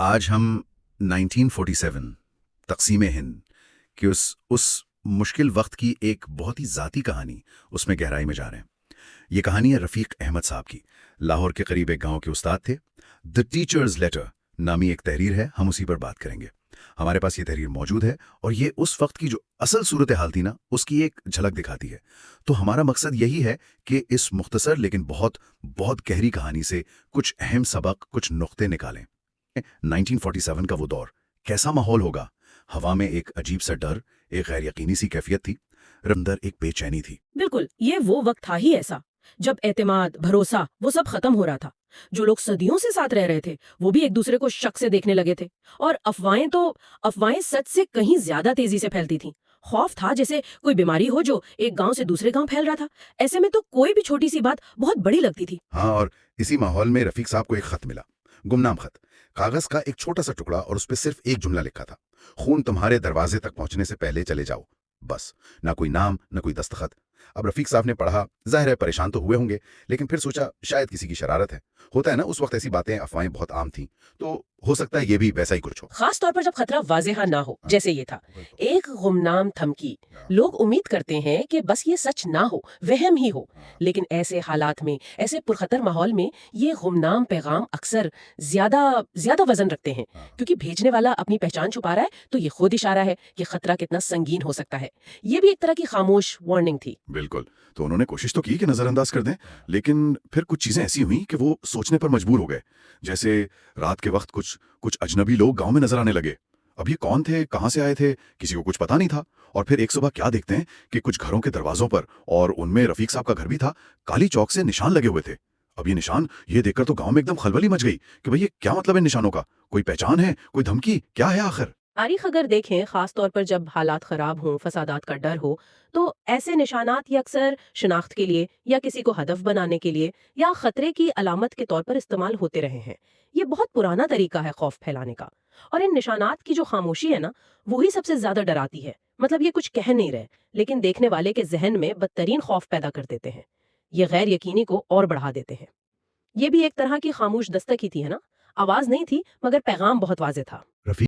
आज हम 1947 तक़सीम हिंद कि उस मुश्किल वक्त की एक बहुत ही ज़ाती कहानी उसमें गहराई में जा रहे हैं। ये कहानी है रफ़ीक अहमद साहब की। लाहौर के करीब एक गांव के उस्ताद थे। द टीचर्स लेटर नामी एक तहरीर है, हम उसी पर बात करेंगे। हमारे पास ये तहरीर मौजूद है और ये उस वक्त की जो असल सूरत हाल थी ना, उसकी एक झलक दिखाती है। तो हमारा मकसद यही है कि इस मुख्तसर लेकिन बहुत बहुत गहरी कहानी से कुछ अहम सबक, कुछ नुक्ते निकालें। 1947 का वो दौर, कैसा माहौल होगा? हवा में एक अजीब सा डर, एक गैर यकीनी सी कैफियत थी, अंदर एक बेचैनी थी। बिल्कुल, ये वो वक्त था ही ऐसा जब एतमाद, भरोसा वो सब खत्म हो रहा था। जो लोग सदियों से साथ रह रहे थे वो भी एक दूसरे को शक से देखने लगे थे। और अफवाहें सच से कहीं ज्यादा तेजी से फैलती थीं। खौफ था जैसे कोई बीमारी हो जो एक गांव से दूसरे गांव फैल रहा था। ऐसे में तो कोई भी छोटी सी बात बहुत बड़ी लगती थी। हाँ, और इसी माहौल में रफीक साहब को एक खत मिला। गुमनाम खत, कागज का एक छोटा सा टुकड़ा और उस पर सिर्फ एक जुमला लिखा था: खून तुम्हारे दरवाजे तक पहुंचने से पहले चले जाओ। बस, ना कोई नाम, ना कोई दस्तखत। अब रफीक साहब ने पढ़ा, जाहिर है परेशान तो हुए होंगे, लेकिन फिर सोचा शायद किसी की शरारत है। होता है ना, उस वक्त ऐसी बातें, अफवाहें बहुत आम थी, तो हो सकता है ये भी वैसा ही कुछ हो। खास तौर पर जब खतरा वाज़ेहा ना हो, जैसे ये था। एक गुमनाम धमकी। लोग उम्मीद करते हैं कि बस ये सच ना हो, वहम ही हो। लेकिन ऐसे हालात में, ऐसे पुरखतर माहौल में ये गुमनाम पैगाम अक्सर ज्यादा ज्यादा वजन रखते हैं। क्योंकि भेजने वाला अपनी पहचान छुपा रहा है, तो ये खुद इशारा है कि खतरा कितना संगीन हो सकता है। ये भी एक तरह की खामोश वार्निंग थी। बिल्कुल। तो उन्होंने कोशिश तो की कि नजरअंदाज कर दें, लेकिन फिर कुछ चीजें ऐसी हुई कि वो सोचने पर मजबूर हो गए। जैसे रात के वक्त कुछ कुछ अजनबी लोग गांव में नजर आने लगे। अब ये कौन थे, कहां से आए थे, किसी को कुछ पता नहीं था। और फिर एक सुबह क्या देखते हैं कि कुछ घरों के दरवाजों पर, और उनमें रफीक साहब का घर भी था, काली चौक से निशान लगे हुए थे। अब ये निशान ये देखकर तो गांव में एकदम खलबली मच गई कि भाई ये क्या मतलब है निशानों का? कोई पहचान है, कोई धमकी, क्या है आखिर? तारीख अगर देखें, खास तौर पर जब हालात खराब हों, फसादात का डर हो, तो ऐसे निशानात ये अक्सर शिनाख्त के लिए या किसी को हदफ बनाने के लिए या खतरे की अलामत के तौर पर इस्तेमाल होते रहे हैं। ये बहुत पुराना तरीका है खौफ फैलाने का। और इन निशानात की जो खामोशी है ना, वही सबसे ज्यादा डराती है। मतलब ये कुछ कह नहीं रहे, लेकिन देखने वाले के जहन में बदतरीन खौफ पैदा कर देते हैं। ये गैर यकीनी को और बढ़ा देते हैं। ये भी एक तरह की खामोश दस्तक ही थी, है ना? आवाज नहीं थी, मगर पैगाम बहुत वाजे था। रफीक